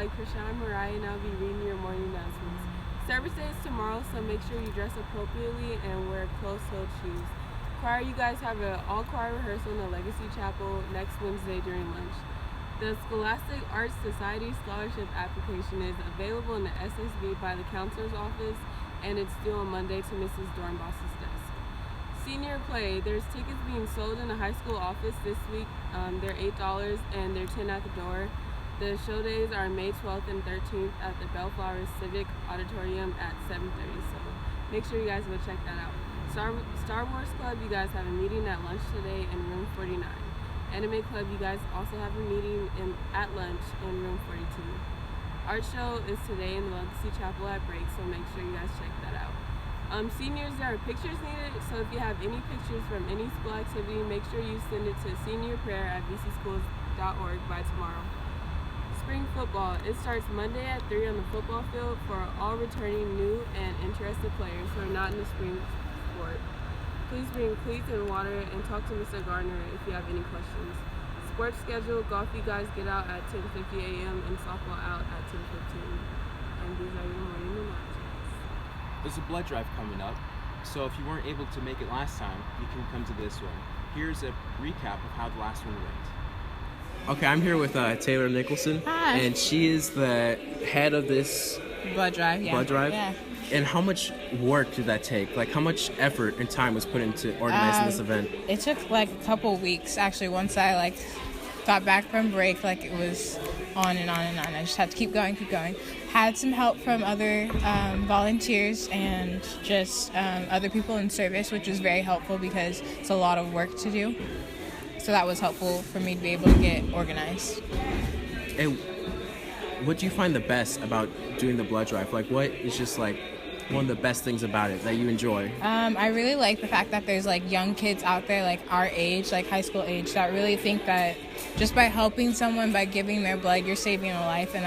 Krishan Mariah, and I'll be reading your morning announcements. Service day is tomorrow, so make sure you dress appropriately and wear closed-toed shoes. Choir, you guys have an all-choir rehearsal in the Legacy Chapel next Wednesday during lunch. The Scholastic Arts Society Scholarship application is available in the SSB by the counselor's office, and it's due on Monday to Mrs. Dornboss's desk. Senior play, there's tickets being sold in the high school office this week. They're $8 and they're $10 at the door. The show days are May 12th and 13th at the Bellflower Civic Auditorium at 7:30, so make sure you guys go check that out. Star Wars Club, you guys have a meeting at lunch today in room 49. Anime Club, you guys also have a meeting at lunch in room 42. Art show is today in the Legacy Chapel at break, so make sure you guys check that out. Seniors, there are pictures needed, so if you have any pictures from any school activity, make sure you send it to seniorprayer@vcschools.org by tomorrow. Spring football, it starts Monday at 3 on the football field for all returning new and interested players who are not in the spring sport. Please bring cleats and water and talk to Mr. Gardner if you have any questions. Sports schedule, golf you guys get out at 10:50 a.m. and softball out at 10:15. And these are your morning announcements. There's a blood drive coming up, so if you weren't able to make it last time, you can come to this one. Here's a recap of how the last one went. Okay, I'm here with Taylor Nicholson. Hi. And she is the head of this blood drive. Yeah. blood drive. Yeah. And how much work did that take? Like, how much effort and time was put into organizing this event? It took like a couple weeks actually. Once I got back from break, it was on and on and on. I just had to keep going. Had some help from other volunteers and just other people in service, which was very helpful because it's a lot of work to do. So that was helpful for me to be able to get organized. And what do you find the best about doing the blood drive? Like, what is just one of the best things about it that you enjoy? I really like the fact that there's young kids out there our age, high school age, that really think that just by helping someone, by giving their blood, you're saving a life. And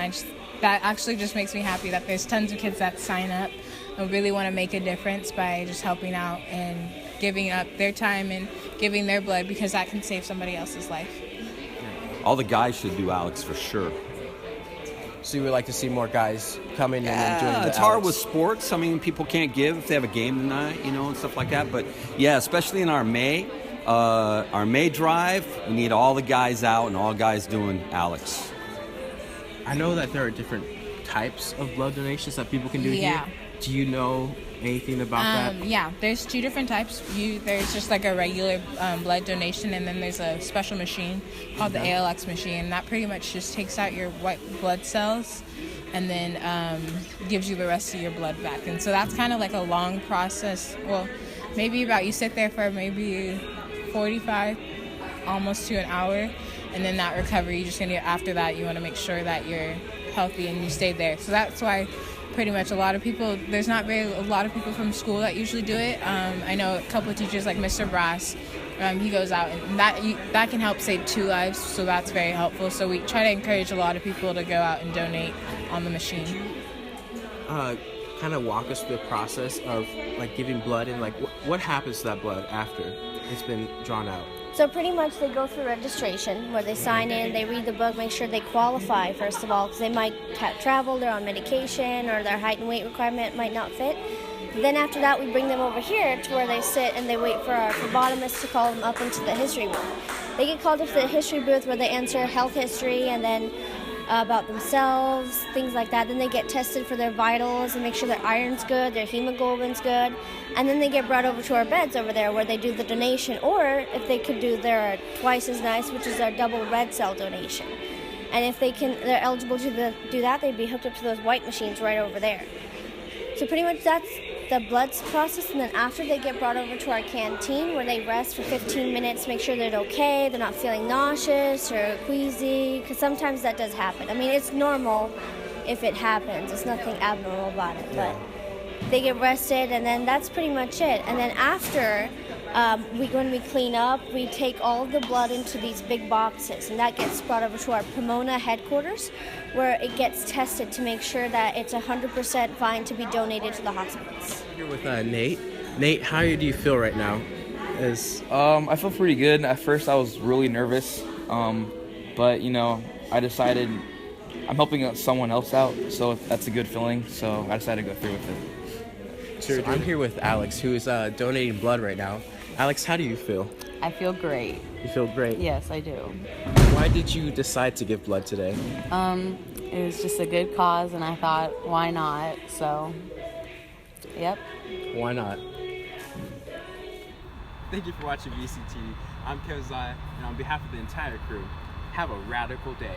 that actually just makes me happy that there's tons of kids that sign up and really want to make a difference by just helping out and giving up their time and giving their blood, because that can save somebody else's life. All the guys should do Alex for sure. So you would like to see more guys coming and then doing the it's hard Alex? with sports. I mean, people can't give if they have a game tonight, and stuff like that. But yeah, especially in our May drive, we need all the guys out and all guys doing Alex. I know that there are different types of blood donations that people can do Yeah. here. Do you know anything about that? Yeah, there's two different types. There's just a regular blood donation, and then there's a special machine called the ALX machine. That pretty much just takes out your white blood cells and then gives you the rest of your blood back. And so that's kind of a long process. Well, you sit there for maybe 45, almost to an hour, and then that recovery, after that, you want to make sure that you're healthy and you stay there. So that's why pretty much a lot of people from school that usually do it. I know a couple of teachers like Mr. Brass, he goes out, and that can help save 2 lives, so that's very helpful. So we try to encourage a lot of people to go out and donate on the machine. Kind of walk us through the process of giving blood, and what happens to that blood after it's been drawn out? So pretty much they go through registration where they sign in, they read the book, make sure they qualify first of all, because they might have traveled, they're on medication, or their height and weight requirement might not fit. Then after that, we bring them over here to where they sit and they wait for our phlebotomist to call them up into the history booth. They get called up to the history booth where they answer health history and then about themselves, things like that. Then they get tested for their vitals and make sure their iron's good, their hemoglobin's good. And then they get brought over to our beds over there where they do the donation. Or if they could do their twice as nice, which is our double red cell donation. And if they're eligible to do that, they'd be hooked up to those white machines right over there. So pretty much that's the blood process, and then after they get brought over to our canteen where they rest for 15 minutes, make sure they're okay, they're not feeling nauseous or queasy, because sometimes that does happen. I mean, it's normal if it happens. It's nothing abnormal about it, but they get rested, and then that's pretty much it. And then after, when we clean up, we take all of the blood into these big boxes, and that gets brought over to our Pomona headquarters, where it gets tested to make sure that it's 100% fine to be donated to the hospitals. Here with Nate. Nate, how do you feel right now? I feel pretty good. At first, I was really nervous, but I decided I'm helping someone else out, so that's a good feeling. So I decided to go through with it. So I'm here with Alex, who is donating blood right now. Alex, how do you feel? I feel great. You feel great? Yes, I do. Why did you decide to give blood today? It was just a good cause, and I thought, why not? So, yep. Why not? Thank you for watching VCTV. I'm Keziah, and on behalf of the entire crew, have a radical day.